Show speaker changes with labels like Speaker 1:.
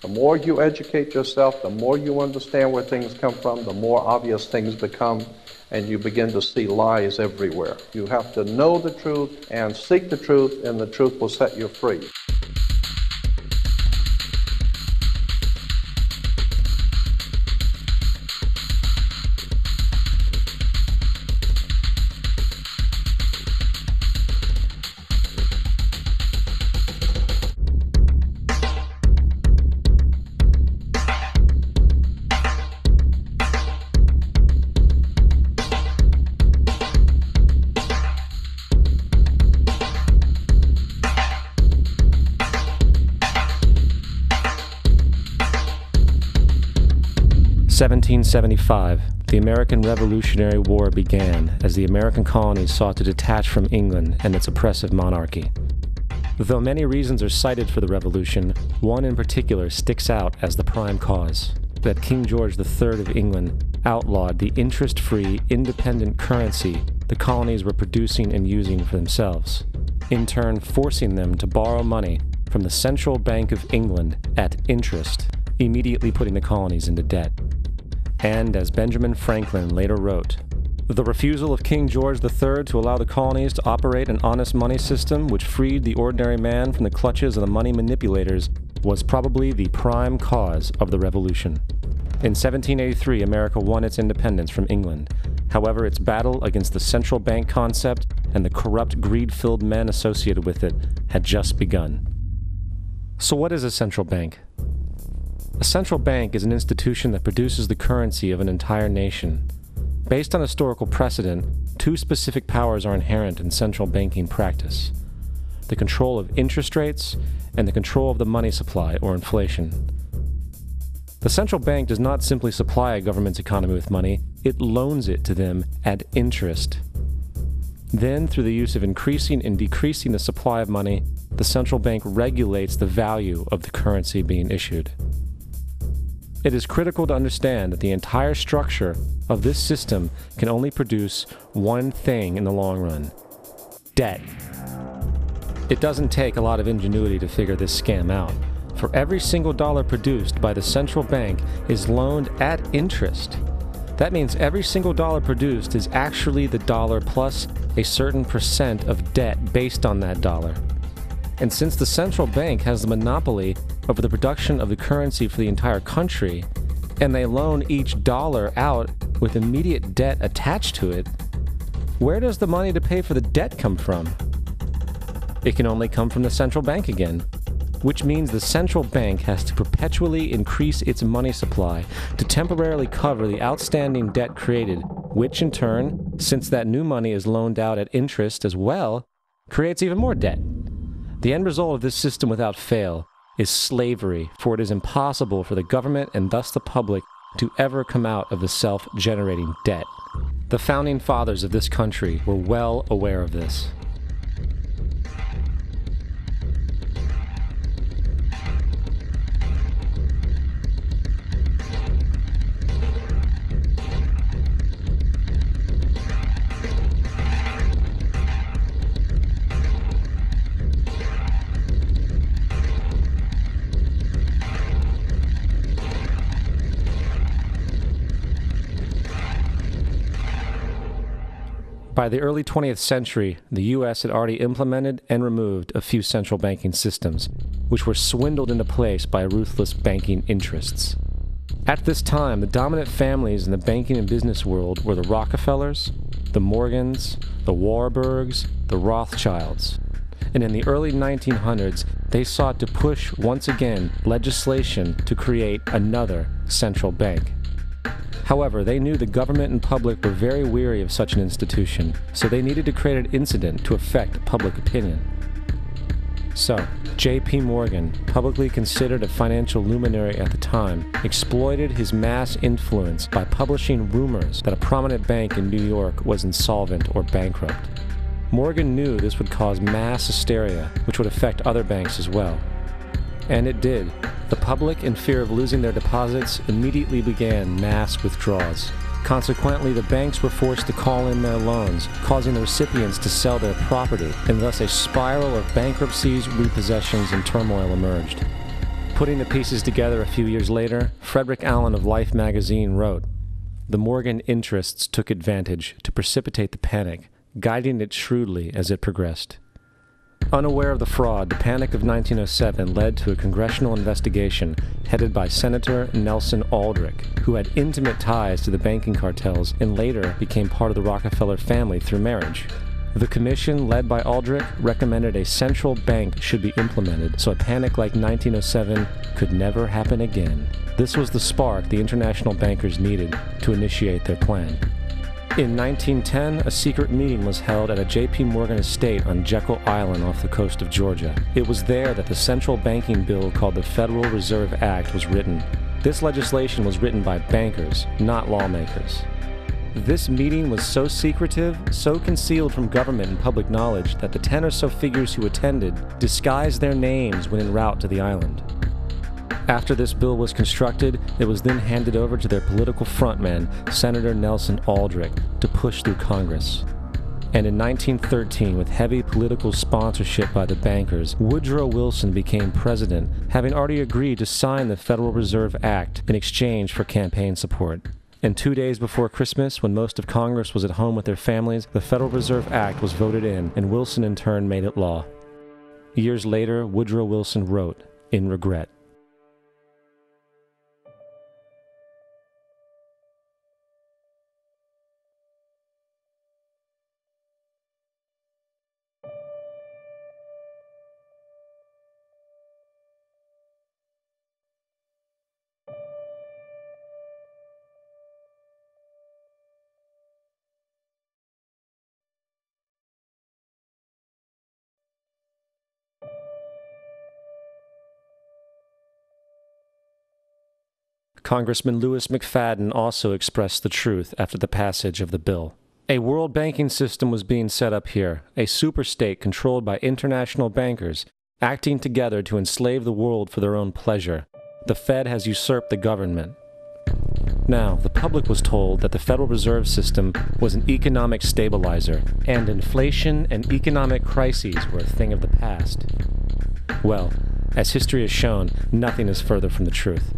Speaker 1: The more you educate yourself, the more you understand where things come from, the more obvious things become, and you begin to see lies everywhere. You have to know the truth and seek the truth, and the truth will set you free.
Speaker 2: (1775), the American Revolutionary War began as the American colonies sought to detach from England and its oppressive monarchy. Though many reasons are cited for the revolution, one in particular sticks out as the prime cause: that King George III of England outlawed the interest-free, independent currency the colonies were producing and using for themselves, in turn forcing them to borrow money from the Central Bank of England at interest, immediately putting the colonies into debt. And as Benjamin Franklin later wrote, the refusal of King George III to allow the colonies to operate an honest money system which freed the ordinary man from the clutches of the money manipulators was probably the prime cause of the revolution. In 1783, America won its independence from England. However, its battle against the central bank concept and the corrupt, greed-filled men associated with it had just begun. So what is a central bank? A central bank is an institution that produces the currency of an entire nation. Based on historical precedent, two specific powers are inherent in central banking practice: the control of interest rates and the control of the money supply, or inflation. The central bank does not simply supply a government's economy with money, it loans it to them at interest. Then, through the use of increasing and decreasing the supply of money, the central bank regulates the value of the currency being issued. It is critical to understand that the entire structure of this system can only produce one thing in the long run: debt. It doesn't take a lot of ingenuity to figure this scam out. For every single dollar produced by the central bank is loaned at interest. That means every single dollar produced is actually the dollar plus a certain percent of debt based on that dollar. And since the central bank has the monopoly over the production of the currency for the entire country, and they loan each dollar out with immediate debt attached to it, where does the money to pay for the debt come from? It can only come from the central bank again, which means the central bank has to perpetually increase its money supply to temporarily cover the outstanding debt created, which in turn, since that new money is loaned out at interest as well, creates even more debt. The end result of this system without fail is slavery, for it is impossible for the government and thus the public to ever come out of the self-generating debt. The founding fathers of this country were well aware of this. By the early 20th century, the U.S. had already implemented and removed a few central banking systems, which were swindled into place by ruthless banking interests. At this time, the dominant families in the banking and business world were the Rockefellers, the Morgans, the Warburgs, the Rothschilds. And in the early 1900s, they sought to push once again legislation to create another central bank. However, they knew the government and public were very weary of such an institution, so they needed to create an incident to affect public opinion. So, J.P. Morgan, publicly considered a financial luminary at the time, exploited his mass influence by publishing rumors that a prominent bank in New York was insolvent or bankrupt. Morgan knew this would cause mass hysteria, which would affect other banks as well. And it did. The public, in fear of losing their deposits, immediately began mass withdrawals. Consequently, the banks were forced to call in their loans, causing the recipients to sell their property, and thus a spiral of bankruptcies, repossessions, and turmoil emerged. Putting the pieces together a few years later, Frederick Allen of Life magazine wrote, "The Morgan interests took advantage to precipitate the panic, guiding it shrewdly as it progressed." Unaware of the fraud, the Panic of 1907 led to a congressional investigation headed by Senator Nelson Aldrich, who had intimate ties to the banking cartels and later became part of the Rockefeller family through marriage. The commission, led by Aldrich, recommended a central bank should be implemented so a panic like 1907 could never happen again. This was the spark the international bankers needed to initiate their plan. In 1910, a secret meeting was held at a J.P. Morgan estate on Jekyll Island off the coast of Georgia. It was there that the central banking bill called the Federal Reserve Act was written. This legislation was written by bankers, not lawmakers. This meeting was so secretive, so concealed from government and public knowledge that the 10 or so figures who attended disguised their names when en route to the island. After this bill was constructed, it was then handed over to their political frontman, Senator Nelson Aldrich, to push through Congress. And in 1913, with heavy political sponsorship by the bankers, Woodrow Wilson became president, having already agreed to sign the Federal Reserve Act in exchange for campaign support. And 2 days before Christmas, when most of Congress was at home with their families, the Federal Reserve Act was voted in, and Wilson in turn made it law. Years later, Woodrow Wilson wrote, in regret, Congressman Louis McFadden also expressed the truth after the passage of the bill. A world banking system was being set up here, a superstate controlled by international bankers, acting together to enslave the world for their own pleasure. The Fed has usurped the government. Now, the public was told that the Federal Reserve System was an economic stabilizer, and inflation and economic crises were a thing of the past. Well, as history has shown, nothing is further from the truth.